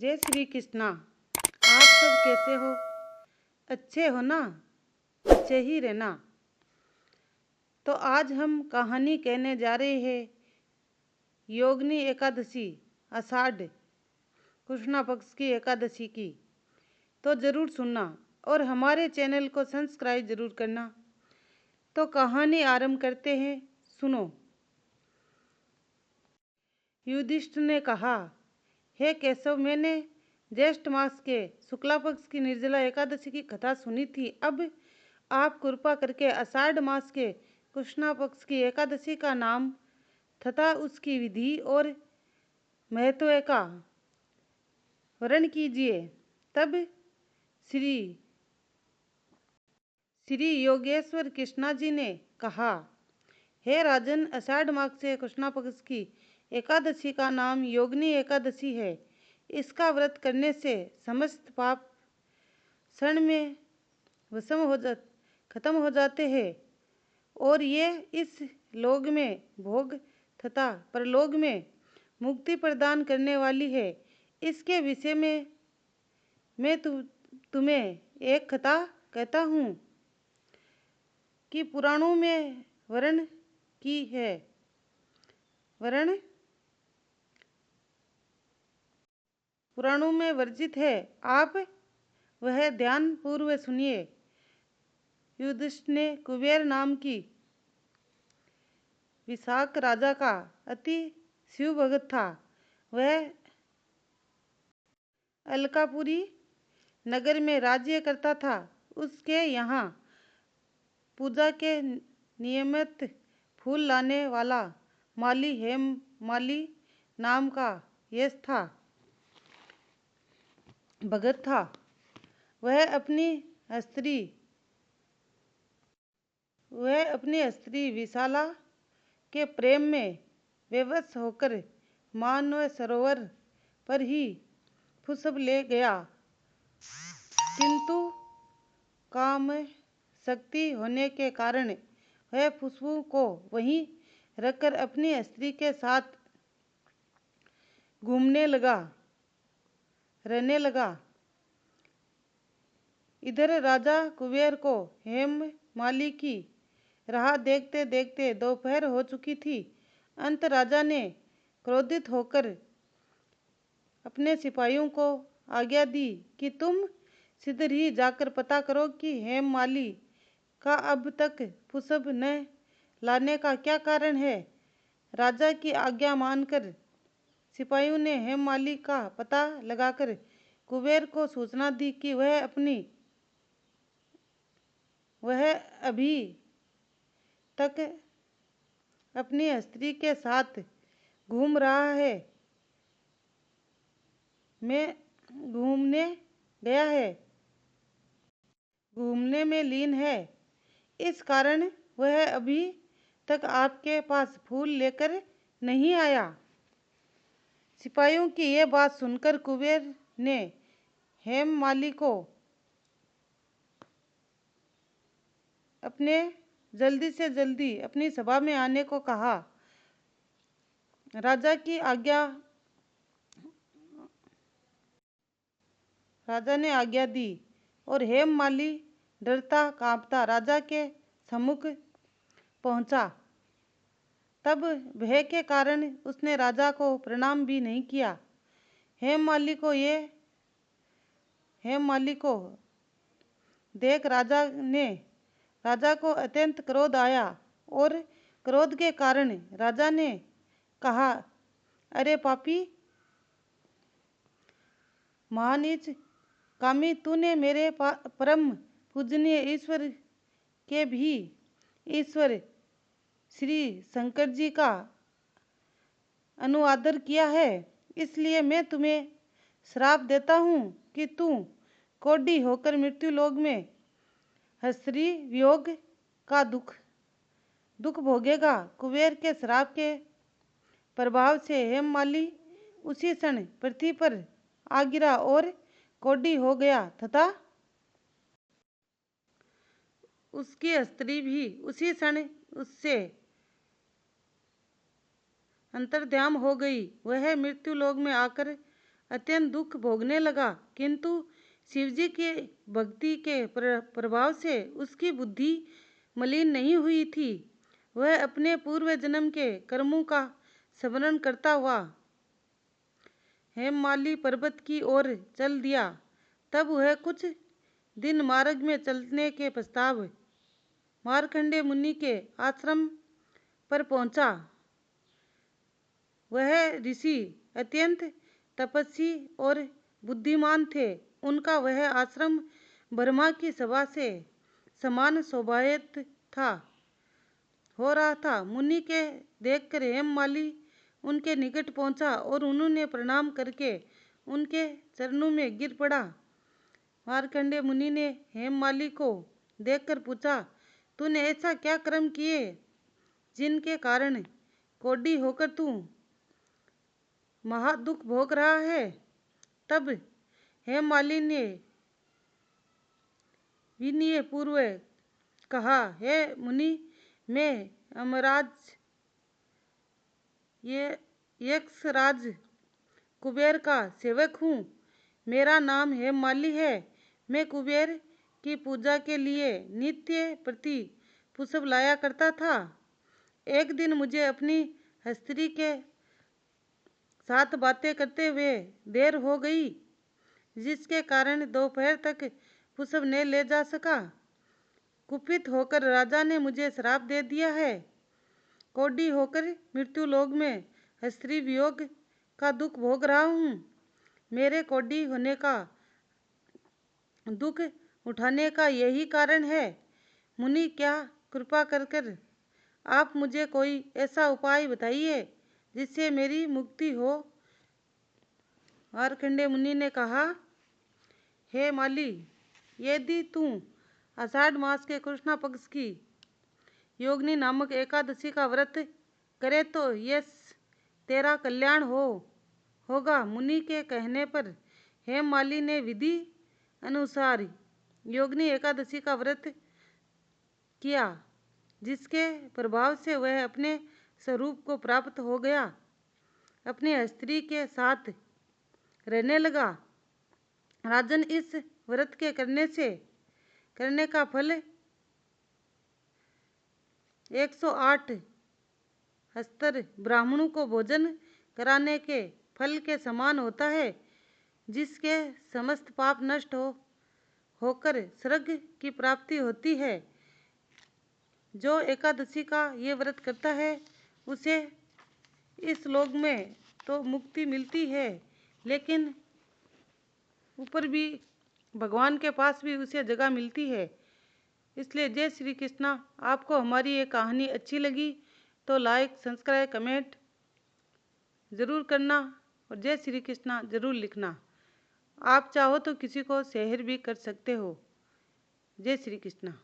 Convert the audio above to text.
जय श्री कृष्णा। आप सब कैसे हो? अच्छे हो ना? अच्छे ही रहना। तो आज हम कहानी कहने जा रहे हैं योगिनी एकादशी, आषाढ़ कृष्णा पक्ष की एकादशी की। तो ज़रूर सुनना और हमारे चैनल को सब्सक्राइब ज़रूर करना। तो कहानी आरंभ करते हैं, सुनो। युधिष्ठिर ने कहा, हे केशव, मैंने ज्येष्ठ मास के शुक्ला पक्ष की निर्जला एकादशी की कथा सुनी थी। अब आप कृपा करके आषाढ़ मास के कृष्णा पक्ष की एकादशी का नाम तथा उसकी विधि और महत्व का वर्णन कीजिए। तब श्री योगेश्वर कृष्णा जी ने कहा, हे राजन, आषाढ़ मास से कृष्णा पक्ष की एकादशी का नाम योगिनी एकादशी है। इसका व्रत करने से समस्त पाप क्षण में खत्म हो जाते हैं और ये इस लोक में भोग तथा परलोक में मुक्ति प्रदान करने वाली है। इसके विषय में मैं तुम्हें एक कथा कहता हूँ कि पुराणों में वर्णन की है। पुराणों में वर्जित है। आप वह ध्यान पूर्वक सुनिए। युधिष्ठिर ने कुबेर नाम की विशाख राजा का अति शिव भगत था। वह अलकापुरी नगर में राज्य करता था। उसके यहाँ पूजा के नियमित फूल लाने वाला माली हेम माली नाम का यश था भगत था। वह अपनी स्त्री विशाला के प्रेम में विवश होकर मानव सरोवर पर ही फुसब ले गया, किंतु काम शक्ति होने के कारण वह खुशबू को वहीं रखकर अपनी स्त्री के साथ रहने लगा। इधर राजा कुबेर को हेममाली की राह देखते देखते दोपहर हो चुकी थी। अंत राजा ने क्रोधित होकर अपने सिपाहियों को आज्ञा दी कि तुम शीघ्र ही जाकर पता करो कि हेममाली का अब तक फुसब न लाने का क्या कारण है। राजा की आज्ञा मानकर सिपाहियों ने हेममाली का पता लगाकर कुबेर को सूचना दी कि वह अभी तक अपनी स्त्री के साथ घूम रहा है, घूमने में लीन है। इस कारण वह अभी तक आपके पास फूल लेकर नहीं आया। सिपाहियों की यह बात सुनकर कुबेर ने हेममाली को अपने जल्दी से जल्दी अपनी सभा में आने को कहा। राजा ने आज्ञा दी और हेममाली डरता कांपता राजा के सम्मुख पहुंचा। तब भय के कारण उसने राजा को प्रणाम भी नहीं किया। हेममाली को देख राजा को अत्यंत क्रोध आया और क्रोध के कारण राजा ने कहा, अरे पापी महानीच कामी, तूने मेरे परम पूजनीय ईश्वर के भी ईश्वर श्री शंकर जी का अनुआदर किया है। इसलिए मैं तुम्हें श्राप देता हूँ कि तू कोढ़ी होकर मृत्यु लोक में स्त्री वियोग का दुख भोगेगा। कुबेर के श्राप के प्रभाव से हेममाली उसी क्षण पृथ्वी पर आ गिरा और कोढ़ी हो गया तथा उसकी स्त्री भी उसी क्षण उससे अंतर्ध्यान हो गई। वह मृत्यु लोक में आकर अत्यंत दुख भोगने लगा, किंतु शिवजी के भक्ति के प्रभाव से उसकी बुद्धि मलिन नहीं हुई थी। वह अपने पूर्व जन्म के कर्मों का स्मरण करता हुआ हेममाली पर्वत की ओर चल दिया। तब वह कुछ दिन मार्ग में चलने के पश्चात मार्कंडेय मुनि के आश्रम पर पहुंचा। वह ऋषि अत्यंत तपस्वी और बुद्धिमान थे। उनका वह आश्रम ब्रह्मा की सभा से समान शोभायित हो रहा था। मुनि के देखकर हेममाली उनके निकट पहुंचा और उन्होंने प्रणाम करके उनके चरणों में गिर पड़ा। मार्कंडेय मुनि ने हेममाली को देखकर पूछा, तूने ऐसा क्या कर्म किए जिनके कारण कोढ़ी होकर तू महादुख भोग रहा है? तब हेममाली ने विनय पूर्वक कहा, हे मुनि, मैं अमराज यक्षराज कुबेर का सेवक हूँ। मेरा नाम हेममाली है। मैं कुबेर की पूजा के लिए नित्य प्रति पुष्प लाया करता था। एक दिन मुझे अपनी स्त्री के साथ बातें करते हुए देर हो गई, जिसके कारण दोपहर तक पुष्प न ले जा सका। कुपित होकर राजा ने मुझे श्राप दे दिया है। कोढ़ी होकर मृत्यु लोक में स्त्री वियोग का दुख भोग रहा हूँ। मेरे कोढ़ी होने का दुख उठाने का यही कारण है। मुनि, क्या कृपा कर आप मुझे कोई ऐसा उपाय बताइए जिससे मेरी मुक्ति हो। मार्कंडेय मुनि ने कहा, हे माली, यदि तू आषाढ़ मास के कृष्ण पक्ष की योगिनी नामक एकादशी का व्रत करे तो यह तेरा कल्याण होगा। मुनि के कहने पर हेममाली ने विधि अनुसार योगिनी एकादशी का व्रत किया, जिसके प्रभाव से वह अपने स्वरूप को प्राप्त हो गया। अपनी स्त्री के साथ रहने लगा। राजन, इस व्रत के करने का फल 108 हस्तर ब्राह्मणों को भोजन कराने के फल के समान होता है, जिसके समस्त पाप नष्ट होकर स्वर्ग की प्राप्ति होती है। जो एकादशी का ये व्रत करता है उसे इस लोक में तो मुक्ति मिलती है, लेकिन ऊपर भी भगवान के पास भी उसे जगह मिलती है। इसलिए जय श्री कृष्णा। आपको हमारी ये कहानी अच्छी लगी तो लाइक, सब्सक्राइब, कमेंट ज़रूर करना और जय श्री कृष्णा ज़रूर लिखना। आप चाहो तो किसी को शेयर भी कर सकते हो। जय श्री कृष्णा।